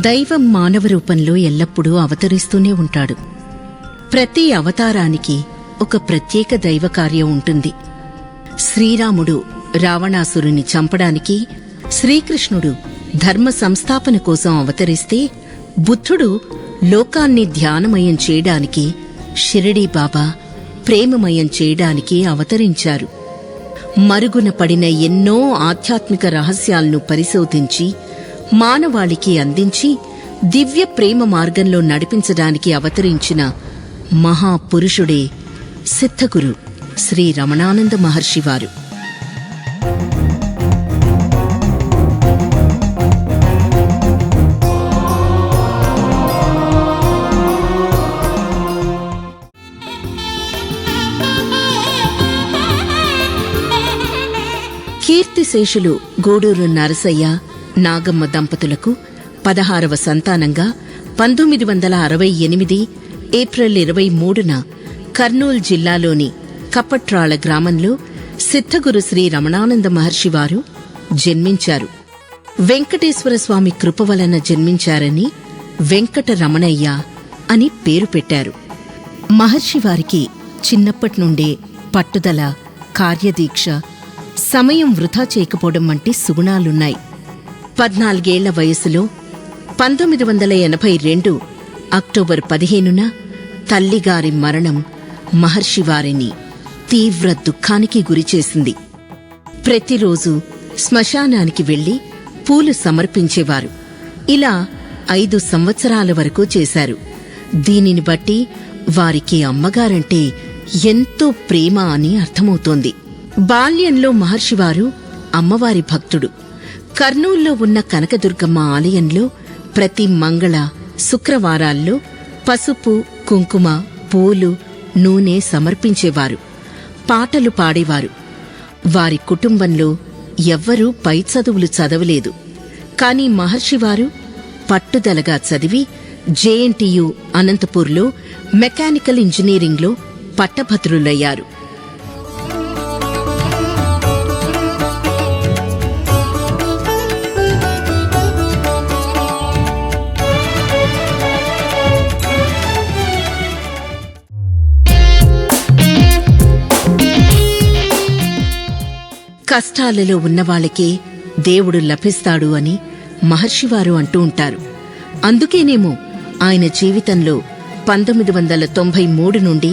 దైవం మానవ రూపంలో ఎల్లప్పుడూ అవతరిస్తూనే ఉంటాడు. ప్రతి అవతారానికి ఒక ప్రత్యేక దైవ కార్యం ఉంటుంది. శ్రీరాముడు రావణాసురుని చంపడానికి, శ్రీకృష్ణుడు ధర్మ సంస్థాపన కోసం అవతరిస్తే, బుద్ధుడు లోకాన్ని ధ్యానమయం చేయడానికి, షిరిడీ బాబా ప్రేమమయం చేయడానికి అవతరించారు. మరుగున పడిన ఎన్నో ఆధ్యాత్మిక రహస్యాలను పరిశోధించి మానవాళికి అందించి దివ్య ప్రేమ మార్గంలో నడిపించడానికి అవతరించిన మహాపురుషుడే సిద్ధగురు శ్రీ రమణానంద మహర్షివారు. కీర్తిశేషులు గూడూరు నరసయ్య, నాగమ్మ దంపతులకు 16వ సంతానంగా 1968 ఏప్రిల్ 23న కర్నూలు జిల్లాలోని కపట్రాళ గ్రామంలో సిద్ధగురు శ్రీ రమణానంద మహర్షివారు జన్మించారు. వెంకటేశ్వర స్వామి కృప వలన జన్మించారని వెంకట రమణయ్య అని పేరు పెట్టారు. మహర్షివారికి చిన్నప్పటినుండే పట్టుదల, కార్యదీక్ష, సమయం వృథా చేయకపోవడం వంటి సుగుణాలున్నాయి. 14 ఏళ్ల వయసులో 1982 అక్టోబర్ 15న తల్లిగారి మరణం మహర్షివారిని తీవ్ర దుఃఖానికి గురిచేసింది. ప్రతిరోజు శ్మశానానికి వెళ్లి పూలు సమర్పించేవారు. ఇలా 5 సంవత్సరాల వరకు చేశారు. దీనిని బట్టి వారికి అమ్మగారంటే ఎంతో ప్రేమ అని అర్థమవుతోంది. బాల్యంలో మహర్షివారు అమ్మవారి భక్తుడు. కర్నూల్లో ఉన్న కనకదుర్గమ్మ ఆలయంలో ప్రతి మంగళ, శుక్రవారాల్లో పసుపు, కుంకుమ, పూలు, నూనె సమర్పించేవారు. పాటలు పాడేవారు. వారి కుటుంబంలో ఎవ్వరూ పై చదువులు చదవలేదు. కాని మహర్షివారు పట్టుదలగా చదివి జేఎన్టీయు అనంతపూర్లో మెకానికల్ ఇంజనీరింగ్లో పట్టభద్రులయ్యారు. కష్టాలలో ఉన్నవాళ్లకే దేవుడు లభిస్తాడు అని మహర్షివారు అంటూ ఉంటారు. అందుకేనేమో ఆయన జీవితంలో 1993 నుండి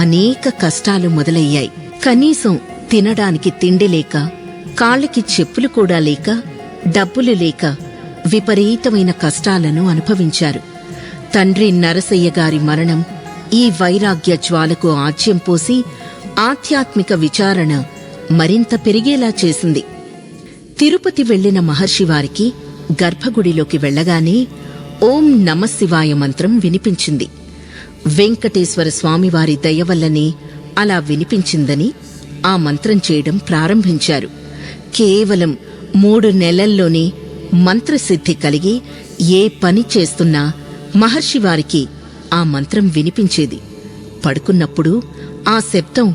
అనేక కష్టాలు మొదలయ్యాయి. కనీసం తినడానికి తిండి లేక, కాళ్ళకి చెప్పులు కూడా లేక, డబ్బులు లేక విపరీతమైన కష్టాలను అనుభవించారు. తండ్రి నరసయ్య గారి మరణం ఈ వైరాగ్య జ్వాలకు ఆజ్యం పోసి ఆధ్యాత్మిక విచారణ మరింత పెరిగేలా చేసింది. తిరుపతి వెళ్లిన మహర్షివారికి గర్భగుడిలోకి వెళ్లగానే ఓం నమశివాయ మంత్రం వినిపించింది. వెంకటేశ్వర స్వామివారి దయవల్లనే అలా వినిపించిందని ఆ మంత్రం చేయడం ప్రారంభించారు. కేవలం 3 నెలల్లోనే మంత్రసిద్ధి కలిగి ఏ పని చేస్తున్నా మహర్షివారికి ఆ మంత్రం వినిపించేది. పడుకున్నప్పుడు ఆ శబ్దం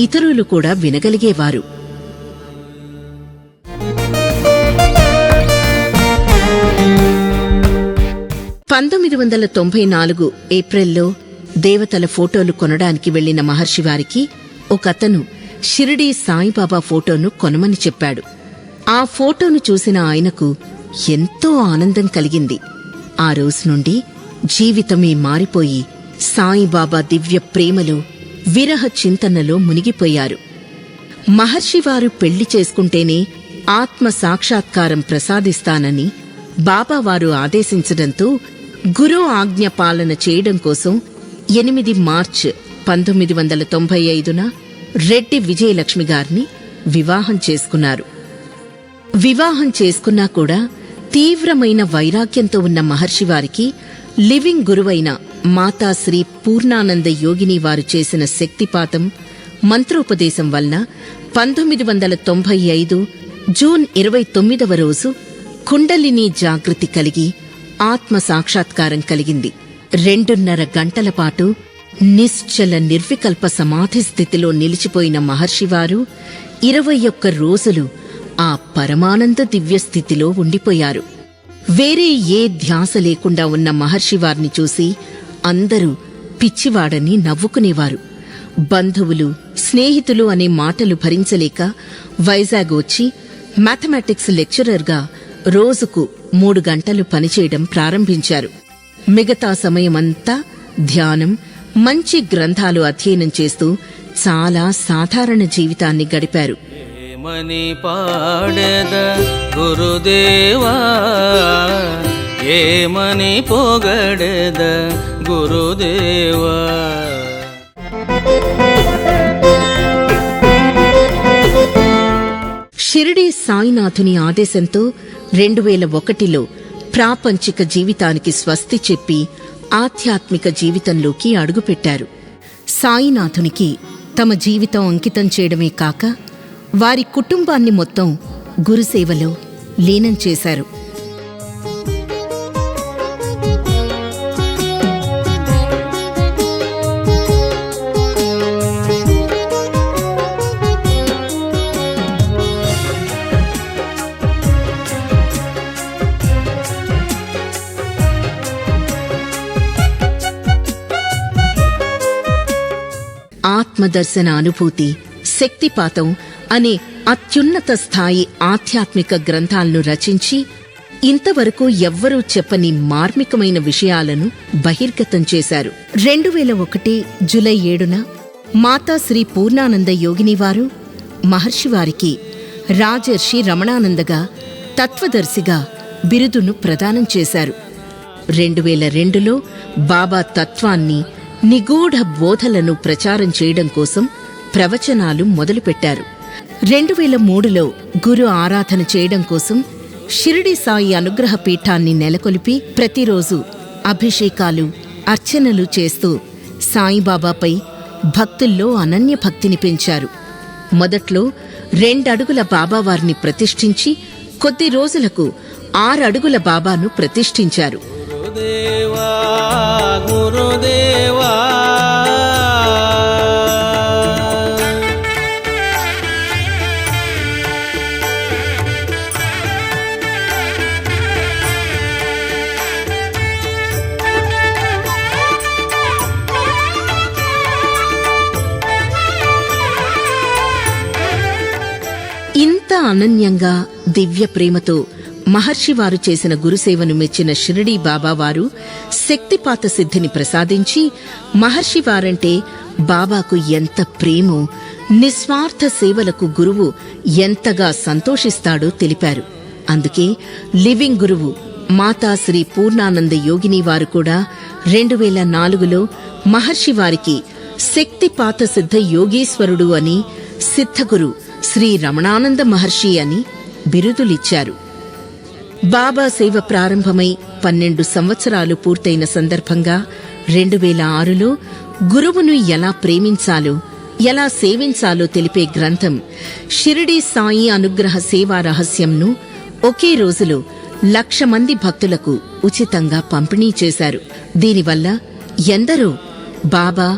ఇతరులు కూడా వినగలిగేవారు. 1994 ఏప్రిల్లో దేవతల ఫోటోలు కొనడానికి వెళ్లిన మహర్షివారికి ఒకతను షిరిడీ సాయిబాబా ఫోటోను కొనమని చెప్పాడు. ఆ ఫోటోను చూసిన ఆయనకు ఎంతో ఆనందం కలిగింది. ఆ రోజు నుండి జీవితమే మారిపోయి సాయిబాబా దివ్య ప్రేమలో, విరహ చింతనలో మునిగిపోయారు. మహర్షివారు పెళ్లి చేసుకుంటేనే ఆత్మ సాక్షాత్కారం ప్రసాదిస్తానని బాబావారు ఆదేశించడంతో గురు ఆజ్ఞ పాలన చేయడం కోసం 8 మార్చి 1995న రెడ్డి విజయలక్ష్మి గారిని వివాహం చేసుకున్నారు. వివాహం చేసుకున్నా కూడా తీవ్రమైన వైరాగ్యంతో ఉన్న మహర్షివారికి లివింగ్ గురువైన మాతాశ్రీ పూర్ణానంద యోగిని వారు చేసిన శక్తిపాతం, మంత్రోపదేశం వలన 1995 జూన్ 29వ రోజు కుండలిని జాగృతి కలిగి ఆత్మ సాక్షాత్కారం కలిగింది. 2.5 గంటల పాటు నిశ్చల నిర్వికల్ప సమాధి స్థితిలో నిలిచిపోయిన మహర్షివారు 21 రోజులు ఆ పరమానంద దివ్యస్థితిలో ఉండిపోయారు. వేరే ఏ ధ్యాస లేకుండా ఉన్న మహర్షివారిని చూసి అందరూ పిచ్చివాడని నవ్వుకునేవారు. బంధువులు, స్నేహితులు అనే మాటలు భరించలేక వైజాగ్ వచ్చి మ్యాథమెటిక్స్ లెక్చరర్గా రోజుకు 3 గంటలు పనిచేయడం ప్రారంభించారు. మిగతా సమయమంతా ధ్యానం, మంచి గ్రంథాలు అధ్యయనం చేస్తూ చాలా సాధారణ జీవితాన్ని గడిపారు. ఏమని పాడెద గురుదేవా, ఏమని పొగడెద గురుదేవా. షిరిడీ సాయినాథుని ఆదేశంతో 2001లో ప్రాపంచిక జీవితానికి స్వస్తి చెప్పి ఆధ్యాత్మిక జీవితంలోకి అడుగుపెట్టారు. సాయినాథునికి తమ జీవితం అంకితం చేయడమే కాక వారి కుటుంబాన్ని మొత్తం గురుసేవలో లీనం చేశారు. ఆత్మదర్శన అనుభూతి, శక్తిపాతం అనే అత్యున్నత స్థాయి ఆధ్యాత్మిక గ్రంథాలను రచించి ఇంతవరకు ఎవ్వరూ చెప్పని మార్మికమైన విషయాలను బహిర్గతం చేశారు. 2001 జూలై 7న మాతా శ్రీ పూర్ణానంద యోగినివారు మహర్షివారికి రాజర్షి రమణానందగా, తత్వదర్శిగా బిరుదును ప్రదానం చేశారు. 2002లో బాబా తత్వాన్ని, నిగూఢ బోధలను ప్రచారం చేయడం కోసం ప్రవచనాలు మొదలుపెట్టారు. 2003లో గురు ఆరాధన చేయడం కోసం షిరిడీ సాయి అనుగ్రహ పీఠాన్ని నెలకొల్పి ప్రతిరోజు అభిషేకాలు, అర్చనలు చేస్తూ సాయిబాబాపై భక్తుల్లో అనన్య భక్తిని పెంచారు. మొదట్లో 2 అడుగుల బాబావారిని ప్రతిష్ఠించి కొద్ది రోజులకు 6 అడుగుల బాబాను ప్రతిష్ఠించారు. గురుదేవా, గురుదేవా. ఇంత అనన్యంగా దివ్య ప్రేమతో మహర్షివారు చేసిన గురుసేవను మెచ్చిన షిరిడీ బాబావారు శక్తిపాత సిద్ధిని ప్రసాదించి మహర్షివారంటే బాబాకు ఎంత ప్రేమో, నిస్వార్థ సేవలకు గురువు ఎంతగా సంతోషిస్తాడో తెలిపారు. అందుకే లివింగ్ గురువు మాతా శ్రీ పూర్ణానంద యోగినివారు కూడా 2004లో మహర్షివారికి శక్తిపాత సిద్ధ యోగీశ్వరుడు అని, సిద్ధగురు శ్రీ రమణానంద మహర్షి అని బిరుదులిచ్చారు. బాబా సేవ ప్రారంభమై 12 సంవత్సరాలు పూర్తయిన సందర్భంగా 2006లో గురువును ఎలా ప్రేమించాలో, ఎలా సేవించాలో తెలిపే గ్రంథం షిరిడీ సాయి అనుగ్రహ సేవా రహస్యంను ఒకే రోజులో 1,00,000 మంది భక్తులకు ఉచితంగా పంపిణీ చేశారు. దీనివల్ల ఎందరో బాబా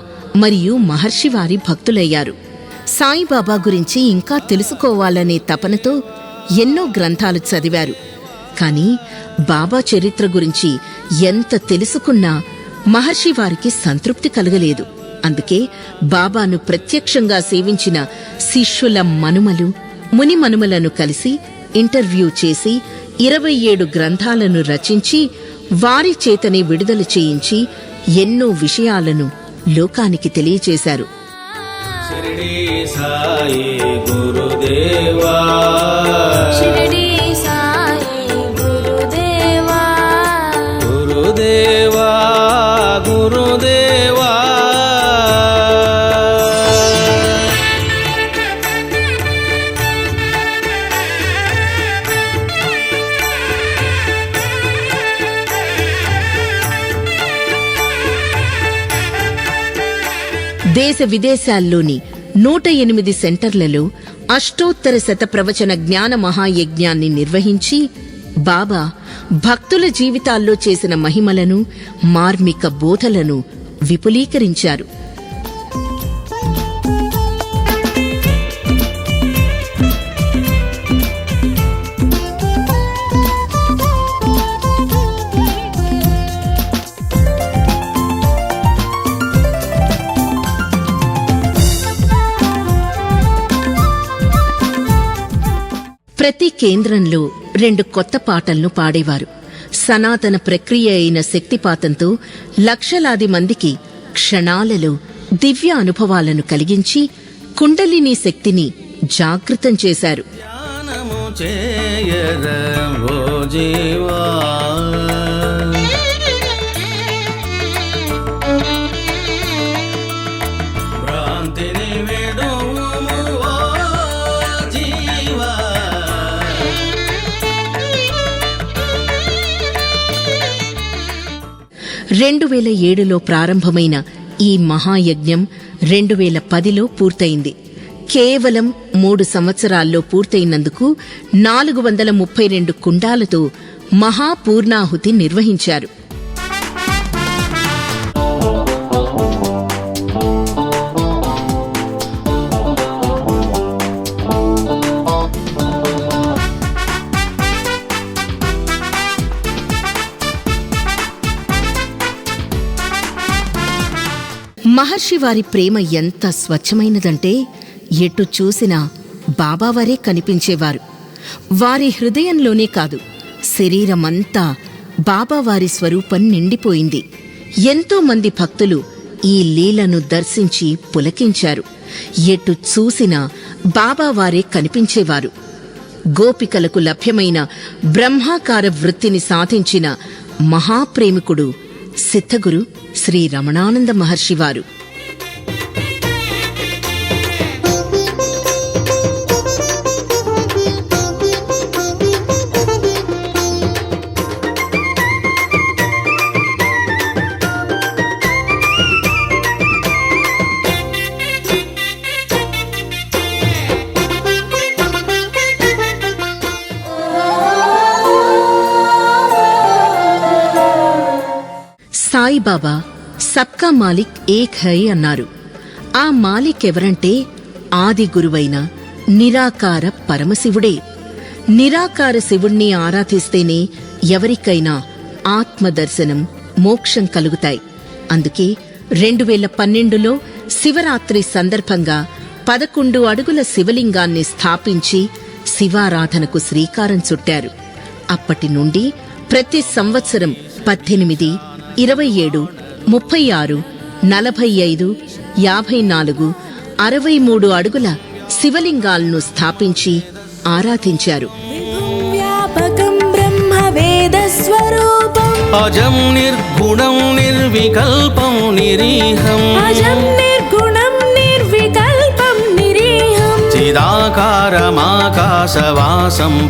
మరియు మహర్షివారి భక్తులయ్యారు. సాయిబాబా గురించి ఇంకా తెలుసుకోవాలనే తపనతో ఎన్నో గ్రంథాలు చదివారు. కాని బాబా చరిత్ర గురించి ఎంత తెలుసుకున్నా మహర్షివారికి సంతృప్తి కలగలేదు. అందుకే బాబాను ప్రత్యక్షంగా సేవించిన శిష్యుల మనుమలు, ముని మనుమలను కలిసి ఇంటర్వ్యూ చేసి 27 గ్రంథాలను రచించి వారి చేతనే విడుదల చేయించి ఎన్నో విషయాలను లోకానికి తెలియచేశారు. షిరిడీ సాయి గురుదేవా, షిరిడీ సాయి గురుదేవా, గురుదేవా, గురుదేవా. దేశ విదేశాల్లోని 108 సెంటర్లలో అష్టోత్తర శత ప్రవచన జ్ఞాన మహాయజ్ఞాన్ని నిర్వహించి బాబా భక్తుల జీవితాల్లో చేసిన మహిమలను, మార్మిక బోధలను విపులీకరించారు. ప్రతి కేంద్రంలో 2 కొత్త పాటలను పాడేవారు. సనాతన ప్రక్రియ అయిన శక్తిపాతంతో లక్షలాది మందికి క్షణాలలో దివ్య అనుభవాలను కలిగించి కుండలిని శక్తిని జాగృతం చేశారు. ధ్యానము చేయర ఓ జీవా, భ్రాంతిని విడుము ఓ జీవా. 2007లో ప్రారంభమైన ఈ మహాయజ్ఞం 2010లో పూర్తయింది. కేవలం 3 సంవత్సరాల్లో పూర్తయినందుకు 432 కుండాలతో మహాపూర్ణాహుతి నిర్వహించారు. మహర్షి వారి ప్రేమ ఎంత స్వచ్ఛమైనదంటే ఎటు చూసినా బాబావారే కనిపించేవారు. వారి హృదయంలోనే కాదు, శరీరమంతా బాబావారి స్వరూపం నిండిపోయింది. ఎంతో మంది భక్తులు ఈ లీలను దర్శించి పులకించారు. ఎటు చూసినా బాబావారే కనిపించేవారు. గోపికలకు లభ్యమైన బ్రహ్మాకార వృత్తిని సాధించిన మహాప్రేమికుడు సిద్ధగురు శ్రీ రమణానంద మహర్షివారు. సాయిబాబా సబ్కా మాలిక్ ఏక్ హై అన్నారు. ఆ మాలిక్ ఎవరంటే ఆది గురువైన నిరాకార పరమశివుడే. నిరాకార శివుణ్ణి ఆరాధిస్తేనే ఎవరికైనా ఆత్మదర్శనం, మోక్షం కలుగుతాయి. అందుకే 2012లో శివరాత్రి సందర్భంగా 11 అడుగుల శివలింగాన్ని స్థాపించి శివారాధనకు శ్రీకారం చుట్టారు. అప్పటి నుండి ప్రతి సంవత్సరం 18, 27, 36, 45, 54, 63 అడుగుల శివలింగాలను స్థాపించి ఆరాధించారు. వ్యాపకం బ్రహ్మ వేద స్వరూపం, అజం నిర్గుణం నిర్వికల్పం నిరీహం, అజం నిర్గుణం నిర్వికల్పం నిరీహం, చిదాకారమాకాశవాసం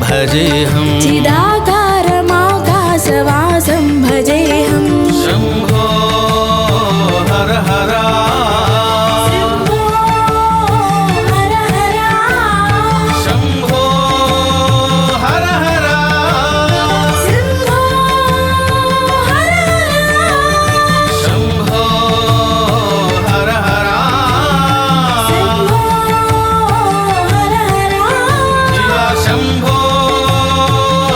భజేహం, చిదాకారమాకాశవాసం భజేహం. శంభో హర హర, శంభో హర హర, శంభో హర హర, శంభో హర హర, శంభో హర హర, శంభో హర హర, శివ శంభో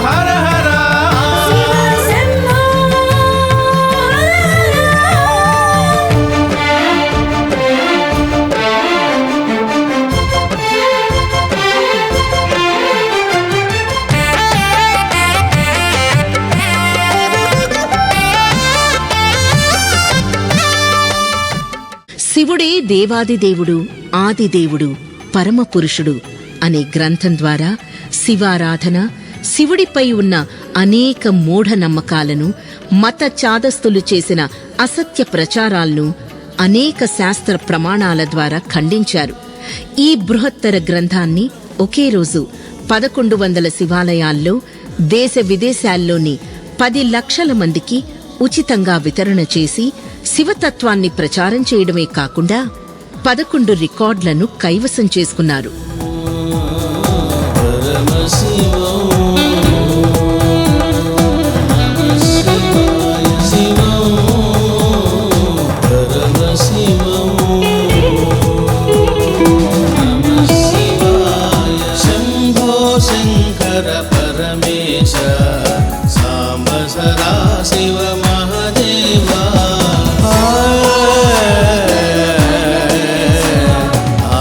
హర హర. శివ శంభో హర హర. శివుడే దేవాదిదేవుడు, ఆదిదేవుడు, పరమపురుషుడు అనే గ్రంథం ద్వారా శివారాధన, శివుడిపై ఉన్న అనేక మూఢనమ్మకాలను, మత చాదస్తులు చేసిన అసత్య ప్రచారాలను అనేక శాస్త్ర ప్రమాణాల ద్వారా ఖండించారు. ఈ బృహత్తర గ్రంథాన్ని ఒకే రోజు 1100 శివాలయాల్లో, దేశ విదేశాల్లోని 10 లక్షల మందికి ఉచితంగా వితరణ చేసి శివతత్వాన్ని ప్రచారం చేయడమే కాకుండా 11 రికార్డులను కైవసం చేసుకున్నారు. శంభో శంకర పరమేశ సాంబ సదా శివ మహాదేవా. ఆ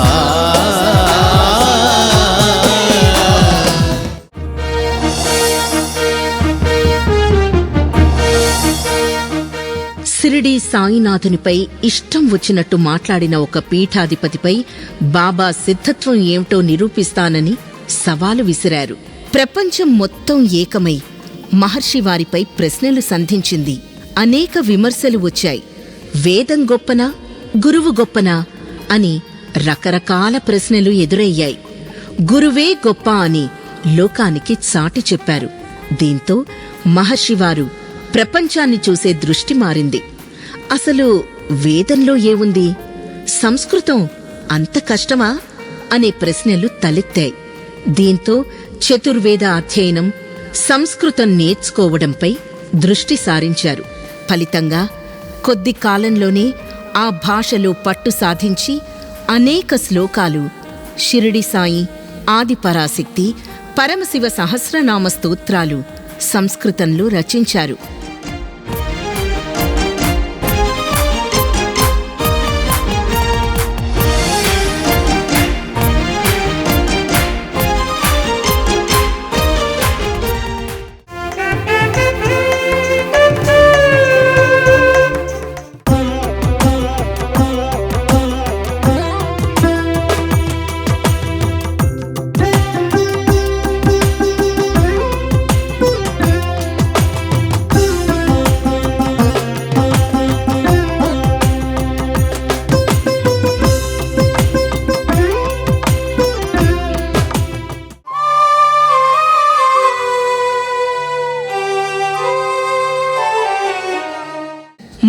గురునాథునిపై ఇష్టం వచ్చినట్టు మాట్లాడిన ఒక పీఠాధిపతిపై బాబా సిద్ధత్వం ఏమిటో నిరూపిస్తానని సవాలు విసిరారు. ప్రపంచం మొత్తం ఏకమై మహర్షి వారిపై ప్రశ్నలు సంధించింది. అనేక విమర్శలు వచ్చాయి. వేదం గొప్పనా, గురువు గొప్పనా అని రకరకాల ప్రశ్నలు ఎదురయ్యాయి. గురువే గొప్ప అని లోకానికి చాటి చెప్పారు. దీంతో మహర్షివారు ప్రపంచాన్ని చూసే దృష్టి మారింది. అసలు వేదంలో ఏముంది, సంస్కృతం అంత కష్టమా అనే ప్రశ్నలు తలెత్తాయి. దీంతో చతుర్వేద అధ్యయనం, సంస్కృతం నేర్చుకోవడంపై దృష్టి సారించారు. ఫలితంగా కొద్ది కాలంలోనే ఆ భాషలో పట్టు సాధించి అనేక శ్లోకాలు షిరిడి సాయి, ఆదిపరాశక్తి, పరమశివ సహస్రనామ స్తోత్రాలు సంస్కృతంలో రచించారు.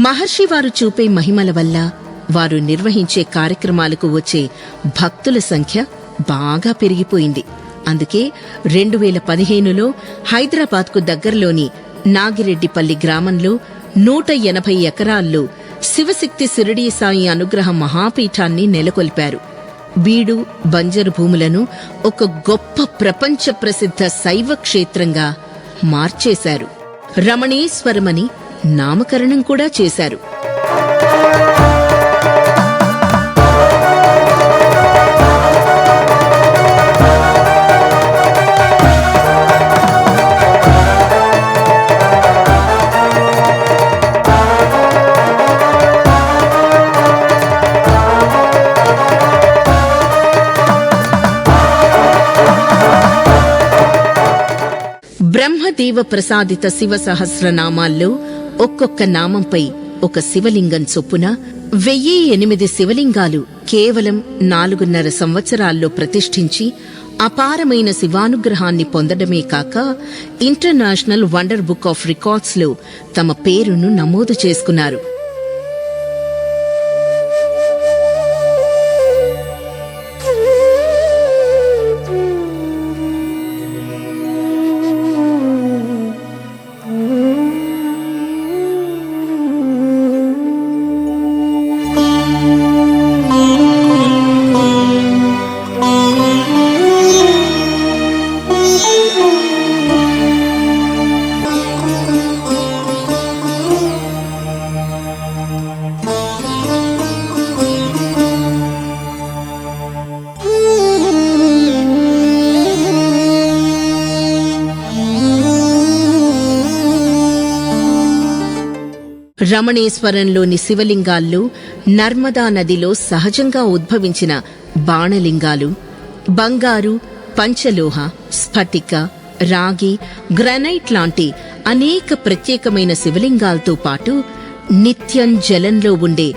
మహర్షి వారు చూపే మహిమల వల్ల వారు నిర్వహించే కార్యక్రమాలకు వచ్చే భక్తుల సంఖ్య బాగా పెరిగిపోయింది. అందుకే 2015లో హైదరాబాద్కు దగ్గరలోని నాగిరెడ్డిపల్లి గ్రామంలో 180 ఎకరాల్లో శివశక్తి షిరిడీ సాయి అనుగ్రహ మహాపీఠాన్ని నెలకొల్పారు. బీడు, బంజరు భూములను ఒక గొప్ప ప్రపంచ ప్రసిద్ధ శైవ క్షేత్రంగా మార్చేశారు. రమణేశ్వరమని నామకరణం కూడా చేశారు. బ్రహ్మదేవ ప్రసాదిత శివ సహస్రనామాల్లో ఒక్కొక్క నామంపై ఒక శివలింగం చొప్పున 1008 శివలింగాలు కేవలం 4.5 సంవత్సరాల్లో ప్రతిష్ఠించి అపారమైన శివానుగ్రహాన్ని పొందడమే కాక ఇంటర్నేషనల్ వండర్ బుక్ ఆఫ్ రికార్డ్స్లో తమ పేరును నమోదు చేసుకున్నారు. రమణేశ్వరంలోని శివలింగాల్లో నర్మదా నదిలో సహజంగా ఉద్భవించిన బాణలింగాలు, బంగారు, పంచలోహ, స్ఫటిక, రాగి, గ్రానైట్ లాంటి అనేక ప్రత్యేకమైన శివలింగాలతో పాటు నిత్యం జలంలో ఉండే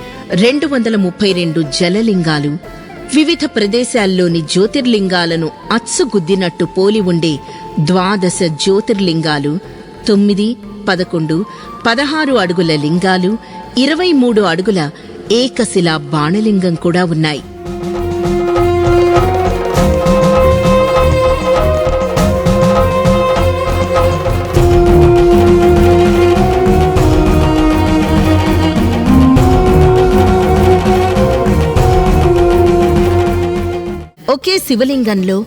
232 జలలింగాలు, వివిధ ప్రదేశాల్లోని జ్యోతిర్లింగాలను అచ్చుగుద్దినట్టు పోలి ఉండే 12 జ్యోతిర్లింగాలు, 9, 11, 16 అడుగుల లింగాలు, 23 అడుగుల ఏకశిలా బాణలింగం కూడా ఉన్నాయి. ఒకే శివలింగంలో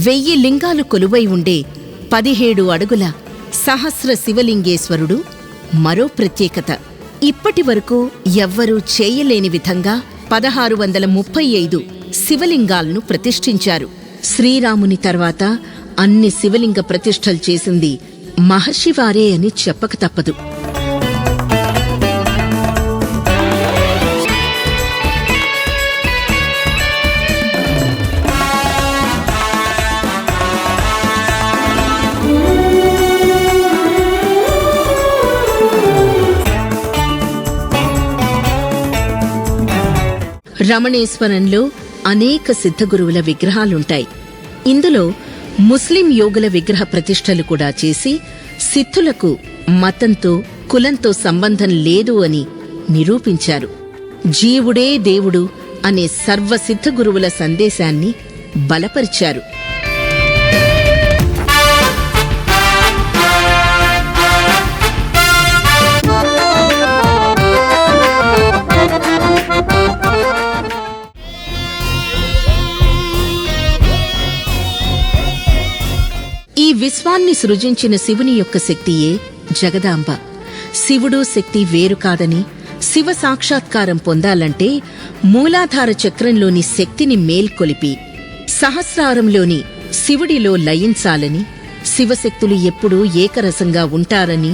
1000 లింగాలు కొలువై ఉండే 17 అడుగుల సహస్ర శివలింగేశ్వరుడు మరో ప్రత్యేకత. ఇప్పటి వరకు ఎవ్వరూ చేయలేని విధంగా 1635 శివలింగాలను ప్రతిష్ఠించారు. శ్రీరాముని తర్వాత అన్ని శివలింగ ప్రతిష్ఠలు చేసింది మహర్షివారే అని చెప్పక తప్పదు. రమణేశ్వరంలో అనేక సిద్ధగురువుల విగ్రహాలుంటాయి. ఇందులో ముస్లిం యోగుల విగ్రహ ప్రతిష్టలు కూడా చేసి సిద్ధులకు మతంతో కులంతో సంబంధం లేదు అని నిరూపించారు. జీవుడే దేవుడు అనే సర్వసిద్ధ గురువుల సందేశాన్ని బలపరిచారు. ఈ విశ్వాన్ని సృజించిన శివుని యొక్క శక్తియే జగదాంబ. శివుడు శక్తి వేరు కాదని, శివ సాక్షాత్కారం పొందాలంటే మూలాధార చక్రంలోని శక్తిని మేల్కొలిపి సహస్రారంలోని శివుడిలో లయించాలని, శివశక్తులు ఎప్పుడూ ఏకరసంగా ఉంటారని,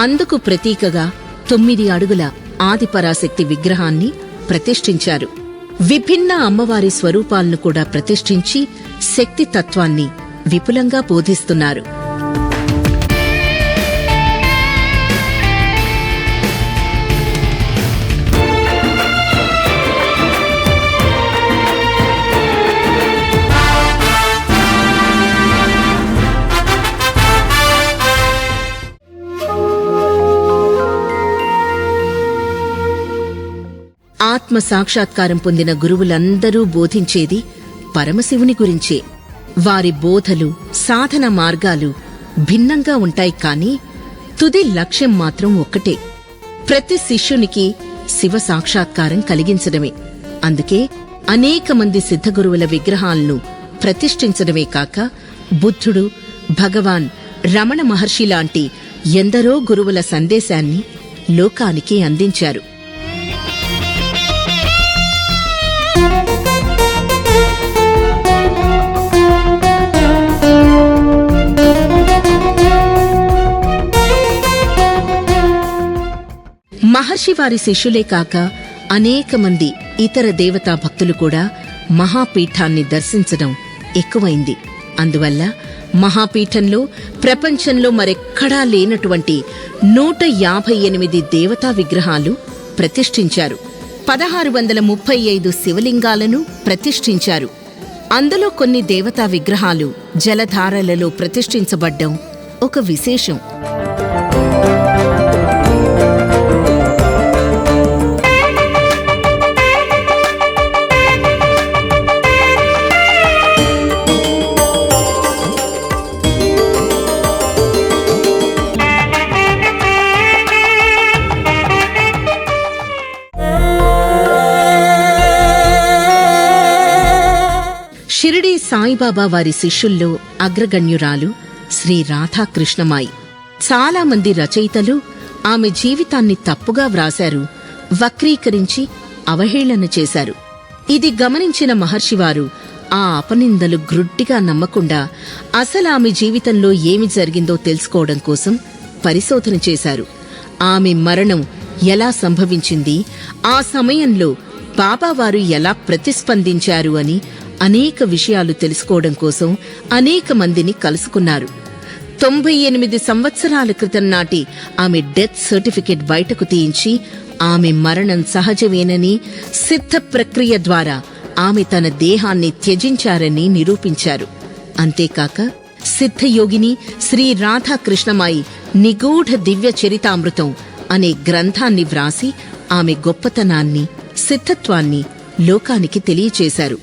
అందుకు ప్రతీకగా 9 అడుగుల ఆదిపరాశక్తి విగ్రహాన్ని ప్రతిష్ఠించారు. విభిన్న అమ్మవారి స్వరూపాలను కూడా ప్రతిష్ఠించి శక్తి తత్వాన్ని విపులంగా బోధిస్తున్నారు. ఆత్మ సాక్షాత్కారం పొందిన గురువులందరూ బోధించేది పరమశివుని గురించే. వారి బోధలు, సాధన మార్గాలు భిన్నంగా ఉంటాయి, కానీ తుది లక్ష్యం మాత్రం ఒక్కటే, ప్రతి శిష్యునికి శివ సాక్షాత్కారం కలిగించడమే. అందుకే అనేక మంది సిద్ధగురువుల విగ్రహాలను ప్రతిష్ఠించడమే కాక బుద్ధుడు, భగవాన్ రమణ మహర్షి లాంటి ఎందరో గురువుల సందేశాన్ని లోకానికి అందించారు. మహర్షి వారి శిష్యులే కాక అనేక మంది ఇతర దేవతా భక్తులు కూడా మహాపీఠాన్ని దర్శించడం ఎక్కువైంది. అందువల్ల మహాపీఠంలో ప్రపంచంలో మరెక్కడా లేనటువంటి 158 దేవతా విగ్రహాలు ప్రతిష్ఠించారు. 1635 శివలింగాలను ప్రతిష్ఠించారు. అందులో కొన్ని దేవతా విగ్రహాలు జలధారలలో ప్రతిష్ఠించబడ్డం ఒక విశేషం. షిరిడీ సాయిబాబా వారి శిష్యుల్లో అగ్రగణ్యురాలు శ్రీ రాధాకృష్ణమాయి. చాలామంది రచయితలు ఆమె జీవితాన్ని తప్పుగా వ్రాశారు, వక్రీకరించి అవహేళన చేశారు. ఇది గమనించిన మహర్షివారు ఆ అపనిందలు గ్రుడ్డిగా నమ్మకుండా అసలామె జీవితంలో ఏమి జరిగిందో తెలుసుకోవడం కోసం పరిశోధన చేశారు. ఆమె మరణం ఎలా సంభవించింది, ఆ సమయంలో బాబావారు ఎలా ప్రతిస్పందించారు అని అనేక విషయాలు తెలుసుకోవడం కోసం అనేక మందిని కలుసుకున్నారు. 98 సంవత్సరాల క్రితం నాటి ఆమె డెత్ సర్టిఫికెట్ బయటకు తీయించి ఆమె మరణం సహజమేనని, సిద్ధ ప్రక్రియ ద్వారా ఆమె తన దేహాన్ని త్యజించారని నిరూపించారు. అంతేకాక సిద్ధయోగిని శ్రీ రాధాకృష్ణమాయి నిగూఢ దివ్య చరితామృతం అనే గ్రంథాన్ని వ్రాసి ఆమె గొప్పతనాన్ని, సిద్ధత్వాన్ని లోకానికి తెలియచేశారు.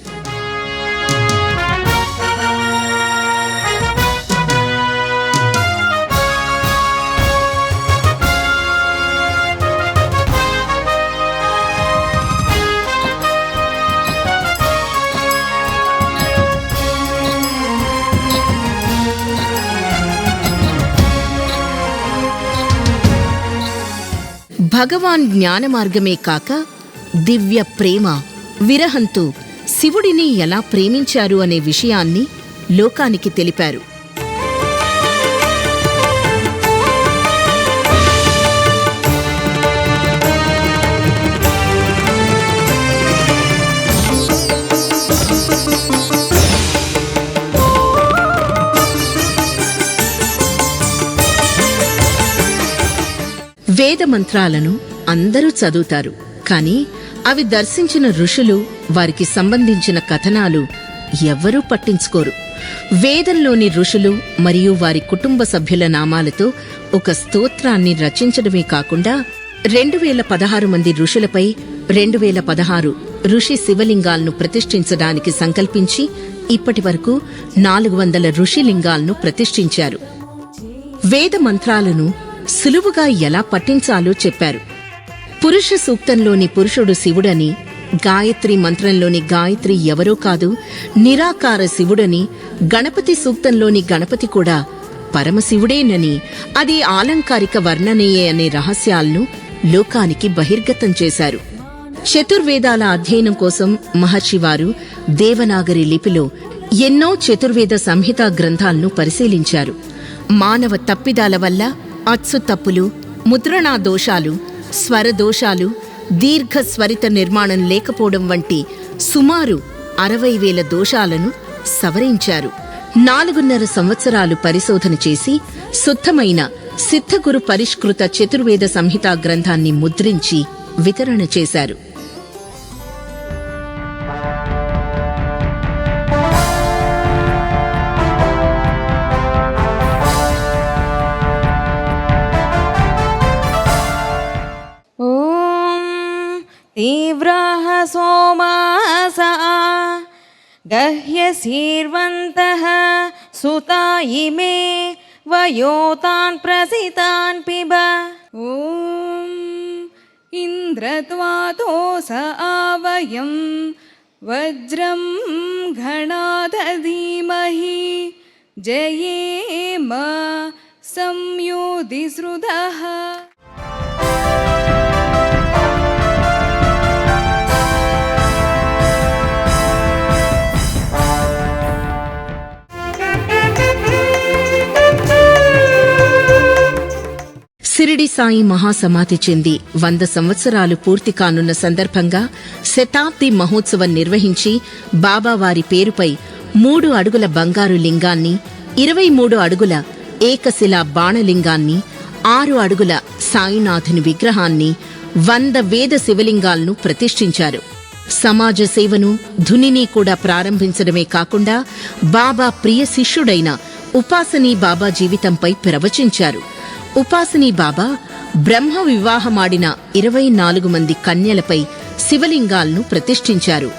భగవాన్ జ్ఞానమార్గమే కాక దివ్య ప్రేమ, విరహంతో శివుడిని ఎలా ప్రేమించారు అనే విషయాన్ని లోకానికి తెలిపారు. వేద మంత్రాలను అందరూ చదువుతారు, కాని అవి దర్శించిన ఋషులు, వారికి సంబంధించిన కథనాలు ఎవ్వరూ పట్టించుకోరు. వేదంలోని ఋషులు మరియు వారి కుటుంబ సభ్యుల నామాలతో ఒక స్తోత్రాన్ని రచించడమే కాకుండా 2016 మంది ఋషులపై 2016 ఋషి శివలింగాలను ప్రతిష్ఠించడానికి సంకల్పించి ఇప్పటి వరకు 400 ఋషిలింగాలను ప్రతిష్ఠించారు. వేద మంత్రాలను సులువుగా ఎలా పఠించాలో చెప్పారు. పురుష సూక్తంలోని పురుషుడు శివుడని, గాయత్రి మంత్రంలోని గాయత్రి ఎవరో కాదు నిరాకార శివుడని, గణపతి సూక్తంలోని గణపతి కూడా పరమశివుడేనని, అది ఆలంకారిక వర్ణనయే అనే రహస్యాలను లోకానికి బహిర్గతం చేశారు. చతుర్వేదాల అధ్యయనం కోసం మహర్షివారు దేవనాగరి లిపిలో ఎన్నో చతుర్వేద సంహితా గ్రంథాలను పరిశీలించారు. మానవ తప్పిదాల వల్ల అచ్చు తప్పులు, ముద్రణా దోషాలు, స్వరదోషాలు, దీర్ఘ స్వరిత నిర్మాణం లేకపోవడం వంటి సుమారు 60,000 దోషాలను సవరించారు. 4.5 సంవత్సరాలు పరిశోధన చేసి శుద్ధమైన సిద్ధగురు పరిష్కృత చతుర్వేద సంహితా గ్రంథాన్ని ముద్రించి వితరణ చేశారు. తీవ్రః సోమాసా గహ్యశీర్వంతః సుతా ఇమే వయోతాన్ ప్రసితాన్ పిబ. ఓం ఇంద్రత్వాతోస ఆవయం వజ్రం ఘణాద ధీమహి జయేమ సంయోధిసృధః. షిరిడి సాయి మహాసమాధి చెంది 100 సంవత్సరాలు పూర్తి కానున్న సందర్భంగా శతాబ్ది మహోత్సవం నిర్వహించి బాబావారి పేరుపై 3 అడుగుల బంగారు లింగాన్ని, 23 అడుగుల ఏకశిలా బాణలింగాన్ని, 6 అడుగుల సాయినాథుని విగ్రహాన్ని, 100 వేద శివలింగాలను ప్రతిష్ఠించారు. సమాజ సేవను, ధునిని కూడా ప్రారంభించడమే కాకుండా బాబా ప్రియ శిష్యుడైన ఉపాసనీ బాబా జీవితంపై ప్రవచించారు. ఉపాసనీ బాబా బ్రహ్మ వివాహమాడిన 24 మంది కన్యలపై శివలింగాలను ప్రతిష్ఠించారు.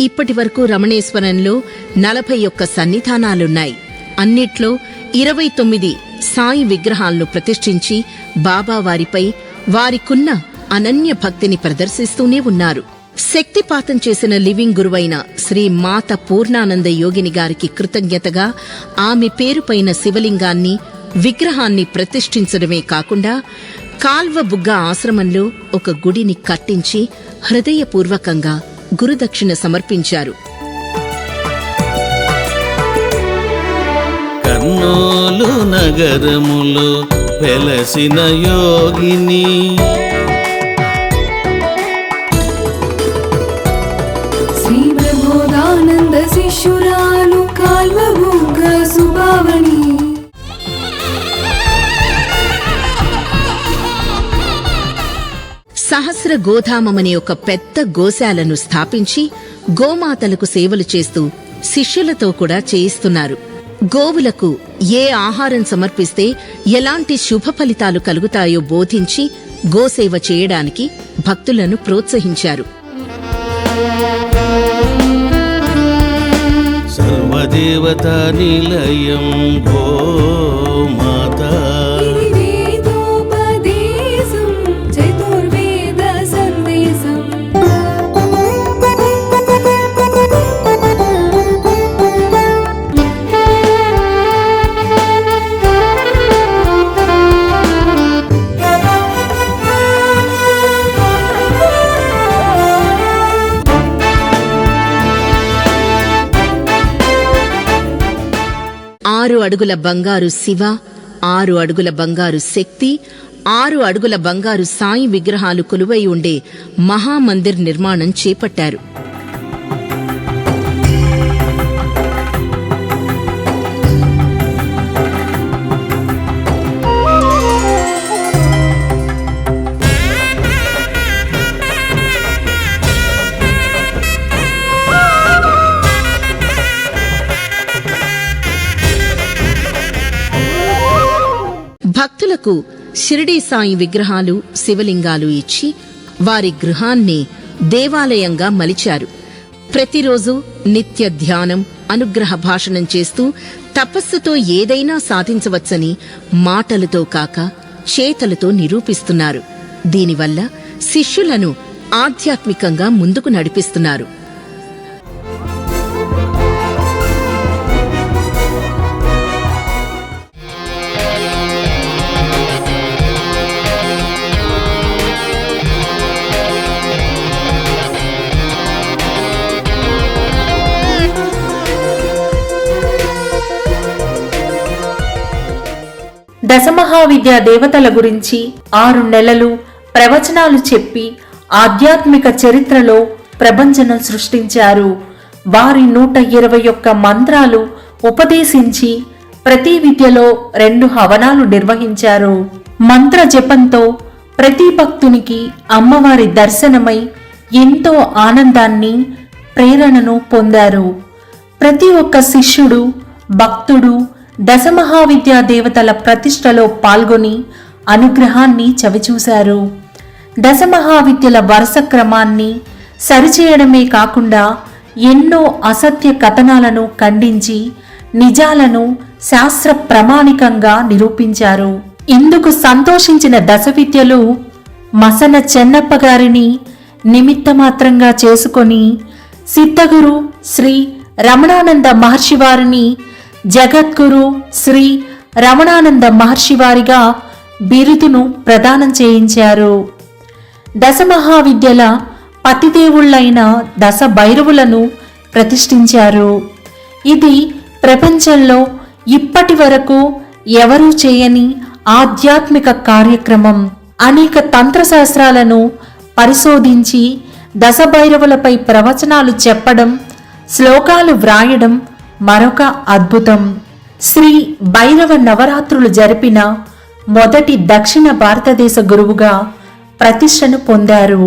ఇప్పటి వరకు రమణేశ్వరంలో 41 సన్నిధానాలున్నాయి. అన్నిట్లో 29 సాయి విగ్రహాలను ప్రతిష్ఠించి బాబావారిపై వారికున్న అనన్య భక్తిని ప్రదర్శిస్తూనే ఉన్నారు. శక్తిపాతం చేసిన లివింగ్ గురువైన శ్రీ మాత పూర్ణానంద యోగిని గారికి కృతజ్ఞతగా ఆమె పేరుపైన శివలింగాన్ని, విగ్రహాన్ని ప్రతిష్ఠించడమే కాకుండా కాల్వబుగ్గ ఆశ్రమంలో ఒక గుడిని కట్టించి హృదయపూర్వకంగా గురుదక్షిణ సమర్పించారు. కర్నూలు నగరములో వెలసిన యోగిని శ్రీ ప్రబోధానంద శిష్యురాలు కాల్వబుగ్గ సుభావని. సహస్ర గోధామమనే ఒక పెద్ద గోశాలను స్థాపించి గోమాతలకు సేవలు చేస్తూ శిష్యులతో కూడా చేయిస్తున్నారు. గోవులకు ఏ ఆహారం సమర్పిస్తే ఎలాంటి శుభ ఫలితాలు కలుగుతాయో బోధించి గోసేవ చేయడానికి భక్తులను ప్రోత్సహించారు. సర్వదేవతా నిలయం గోమాతా వేదోపదేశం చతుర్వేద సందేశం. ఆరు అడుగుల బంగారు శివ, 6 అడుగుల బంగారు శక్తి, 6 అడుగుల బంగారు సాయి విగ్రహాలు కొలువై ఉండే మహామందిర్ నిర్మాణం చేపట్టారు. భక్తులకు షిరిడీ సాయి విగ్రహాలు, శివలింగాలు ఇచ్చి వారి గృహాన్ని దేవాలయంగా మలిచారు. ప్రతిరోజు నిత్య ధ్యానం, అనుగ్రహ భాషణం చేస్తూ తపస్సుతో ఏదైనా సాధించవచ్చని మాటలతో కాక చేతలతో నిరూపిస్తున్నారు. దీనివల్ల శిష్యులను ఆధ్యాత్మికంగా ముందుకు నడిపిస్తున్నారు. దశమహావిద్యా దేవతల గురించి 6 నెలలు ప్రవచనాలు చెప్పి ఆధ్యాత్మిక చరిత్రలో ప్రభంజనం సృష్టించారు. వారి 121 మంత్రాలు ఉపదేశించి ప్రతి విద్యలో 2 హవనాలు నిర్వహించారు. మంత్ర జపంతో ప్రతి భక్తునికి అమ్మవారి దర్శనమై ఎంతో ఆనందాన్ని, ప్రేరణను పొందారు. ప్రతి ఒక్క శిష్యుడు, భక్తుడు దశమహావిద్యా దేవతల ప్రతిష్టలో పాల్గొని అనుగ్రహాన్ని చవిచూశారు. దశమహావిద్యల వరుస క్రమాన్ని సరిచేయడమే కాకుండా ఎన్నో అసత్య కథనాలను ఖండించి నిజాలను శాస్త్ర ప్రమాణికంగా నిరూపించారు. ఇందుకు సంతోషించిన దశవిద్యలు మసన చెన్నప్ప గారిని నిమిత్తమాత్రంగా చేసుకొని సిద్ధగురు శ్రీ రమణానంద మహర్షి వారిని జగద్గురు శ్రీ రమణానంద మహర్షి వారిగా బిరుదును ప్రదానం చేయించారు. దశమహావిద్యల పతిదేవుళ్లైన దశ భైరవులను ప్రతిష్ఠించారు. ఇది ప్రపంచంలో ఇప్పటి వరకు ఎవరూ చేయని ఆధ్యాత్మిక కార్యక్రమం. అనేక తంత్రశాస్త్రాలను పరిశోధించి దశభైరవులపై ప్రవచనాలు చెప్పడం, శ్లోకాలు వ్రాయడం మరొక అద్భుతం. శ్రీ భైరవ నవరాత్రులు జరిపిన మొదటి దక్షిణ భారతదేశ గురువుగా ప్రతిష్టను పొందారు.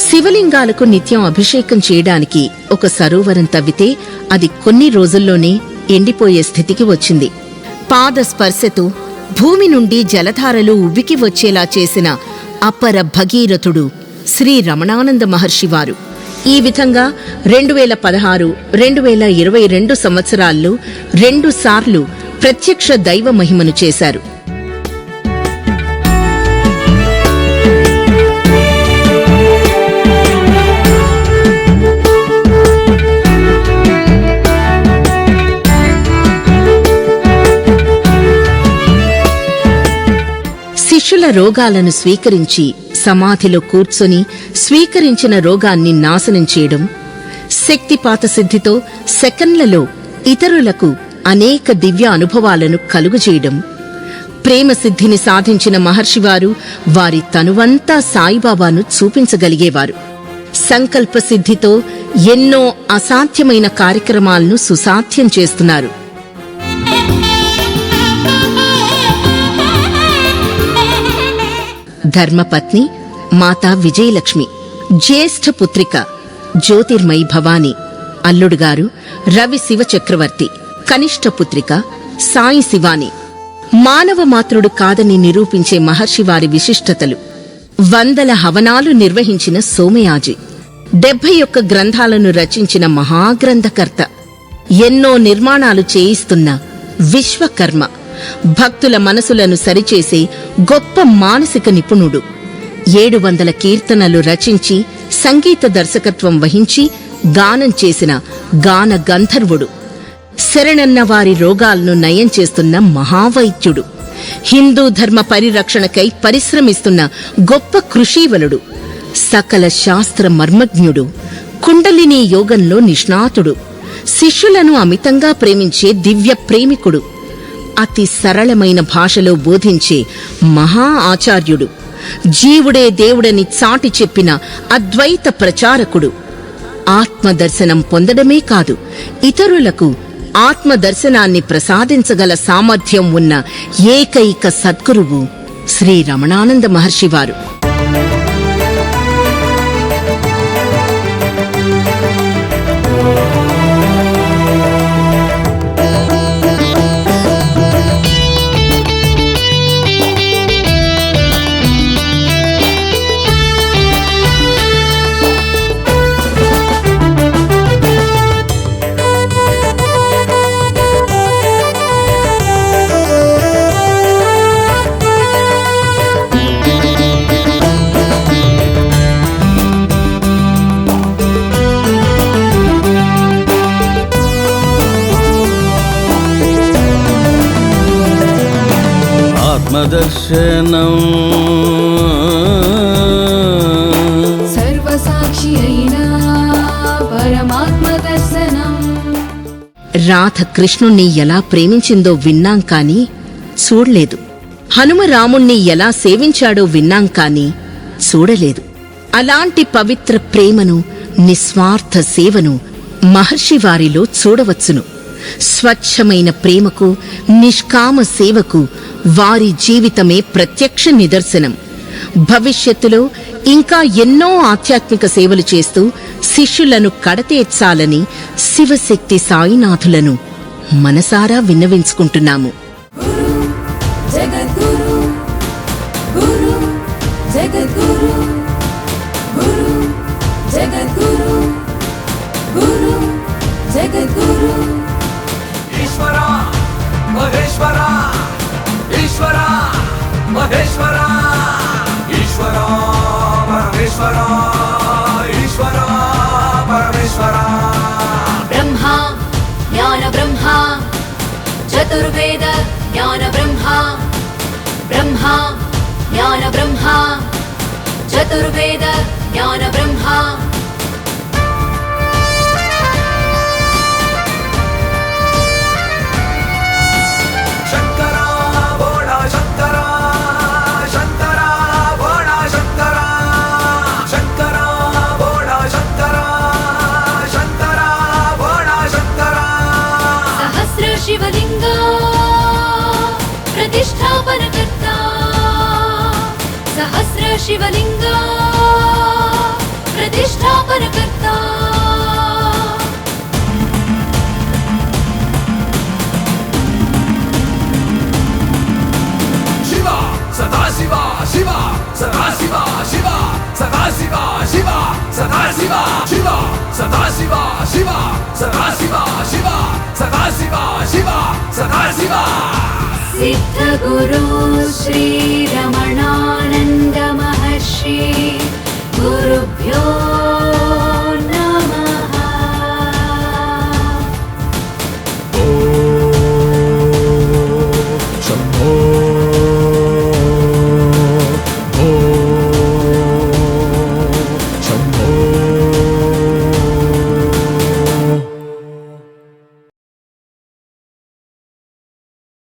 శివలింగాలకు నిత్యం అభిషేకం చేయడానికి ఒక సరోవరం తవ్వితే అది కొన్ని రోజుల్లోనే ఎండిపోయే స్థితికి వచ్చింది. పాద స్పర్శతో భూమి నుండి జలధారలు ఉవ్వికి వచ్చేలా చేసిన అపర భగీరథుడు శ్రీ రమణానంద మహర్షివారు. ఈ విధంగా 2016, 2022 సంవత్సరాల్లో 2 సార్లు ప్రత్యక్ష దైవ మహిమను చేశారు. శిష్యుల రోగాలను స్వీకరించి సమాధిలో కూర్చొని స్వీకరించిన రోగాన్ని నాశనం చేయడం, శక్తిపాత సిద్ధితో సెకన్లలో ఇతరులకు అనేక దివ్య అనుభవాలను కలుగజేయడం, ప్రేమ సిద్ధిని సాధించిన మహర్షివారు వారి తనువంతా సాయిబాబాను చూపించగలిగేవారు. సంకల్ప సిద్ధితో ఎన్నో అసాధ్యమైన కార్యక్రమాలను సుసాధ్యం చేస్తున్నారు. ధర్మపత్ని మాతా విజయలక్ష్మి, జ్యేష్ఠ పుత్రిక జ్యోతిర్మయి భవాని, అల్లుడుగారు రవి శివచక్రవర్తి, కనిష్ఠ పుత్రిక సాయి శివాని. మానవ మాతృడు కాదని నిరూపించే మహర్షివారి విశిష్టతలు: 100 హవనాలు నిర్వహించిన సోమయాజి, 71 గ్రంథాలను రచించిన మహాగ్రంథకర్త, ఎన్నో నిర్మాణాలు చేయిస్తున్న విశ్వకర్మ, భక్తుల మనసులను సరిచేసే గొప్ప మానసిక నిపుణుడు, 700 కీర్తనలు రచించి సంగీత దర్శకత్వం వహించి గానం చేసిన గాన గంధర్వుడు, శరణన్న వారి రోగాలను నయం చేస్తున్న మహావైద్యుడు, హిందూ ధర్మ పరిరక్షణకై పరిశ్రమిస్తున్న గొప్ప కృషీవలుడు, సకల శాస్త్ర మర్మజ్ఞుడు, కుండలినీ యోగంలో నిష్ణాతుడు, శిష్యులను అమితంగా ప్రేమించే దివ్య ప్రేమికుడు, అతి సరళమైన భాషలో బోధించే మహా ఆచార్యుడు, జీవుడే దేవుడని చాటి చెప్పిన అద్వైత ప్రచారకుడు, ఆత్మదర్శనం పొందడమే కాదు ఇతరులకు ఆత్మదర్శనాన్ని ప్రసాదించగల సామర్థ్యం ఉన్న ఏకైక సద్గురువు శ్రీ రమణానంద మహర్షివారు. ఆత్మదర్శనం సర్వసాక్షి అయినా పరమాత్మ దర్శనం. రాధ కృష్ణుణ్ణి ఎలా ప్రేమించిందో విన్నాం కాని చూడలేదు. హనుమ రాముణ్ణి ఎలా సేవించాడో విన్నాం కాని చూడలేదు. అలాంటి పవిత్ర ప్రేమను, నిస్వార్థ సేవను మహర్షివారిలో చూడవచ్చును. స్వచ్ఛమైన ప్రేమకు, నిష్కామ సేవకు వారి జీవితమే ప్రత్యక్ష నిదర్శనం. భవిష్యత్తులో ఇంకా ఎన్నో ఆధ్యాత్మిక సేవలు చేస్తూ శిష్యులను కడతేర్చాలని శివశక్తి సాయినాథులను మనసారా విన్నవించుకుంటున్నాము. జగద్గురు గురు జగద్గురు గురు జగద్గురు గురు జగద్గురు. ఈశ్వర మహేశ్వర ఈశ్వర మహేశ్వర ఈశ్వర పరమేశ్వర ఈశ్వర పరమేశ్వర. బ్రహ్మ జ్ఞాన బ్రహ్మ చతుర్వేద జ్ఞాన బ్రహ్మ బ్రహ్మ జ్ఞాన బ్రహ్మ చతుర్వేద జ్ఞాన బ్రహ్మ. శంకర భోళా శంకర శంకర భోళా శంకర శంకర భోళా శంకర శంకర భోళా శంకర. సహస్ర శివలింగ ప్రతిష్టాపనకర్త సహస్ర శివలింగ ప్రతిష్టాపనకర్త. శివ సదాశివ శివ సదాశివ శివ సదాశివ శివ సదాశివ శివ సదాశివ శివ సదాశివ శివ సదాశివ శివ సదాశివ. సిద్ధ గురు శ్రీ రమణ